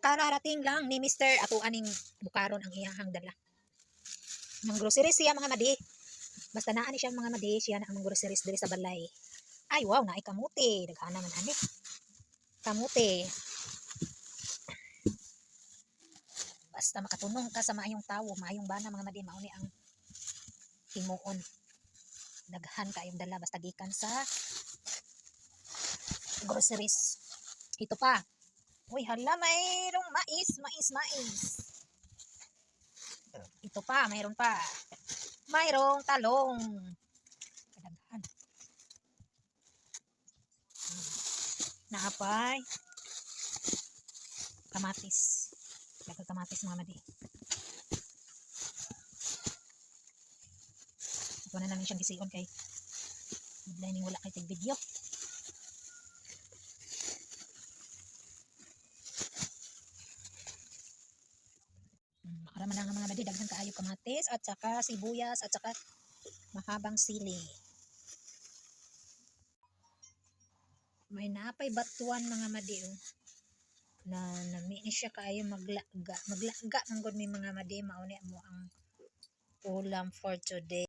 Kararating lang ni Mr. Ato aning bukaron ang iyahang dala. Nang groceries siya mga madi. Basta naa ni siya mga madi, siya na ang groceries diri sa balay. Ay wow, naay kamuti. Daghana man ani. Kamuti. Basta makatunong ka sa maayong tawo, maayong bana mga madi, mauni ang himuon. Daghan kayong dala basta gikan sa groceries. Ito pa. Uy, hala, mayroong mais. Ito pa, mayroon pa. Mayroong talong. Kadaghan. Naapay. Kamatis. Daghang kamatis mga madi. Ito na namin siyang gisiyon kay bigla ning wala kay tig video. Para man ang mga madi, daghang kaayo kamatis at saka sibuyas at saka mahabang sili. May napay batuan mga madi oh. Na nami ni siya kaayo maglaga ng gud may mga madi, mauni mo ang ulam for today.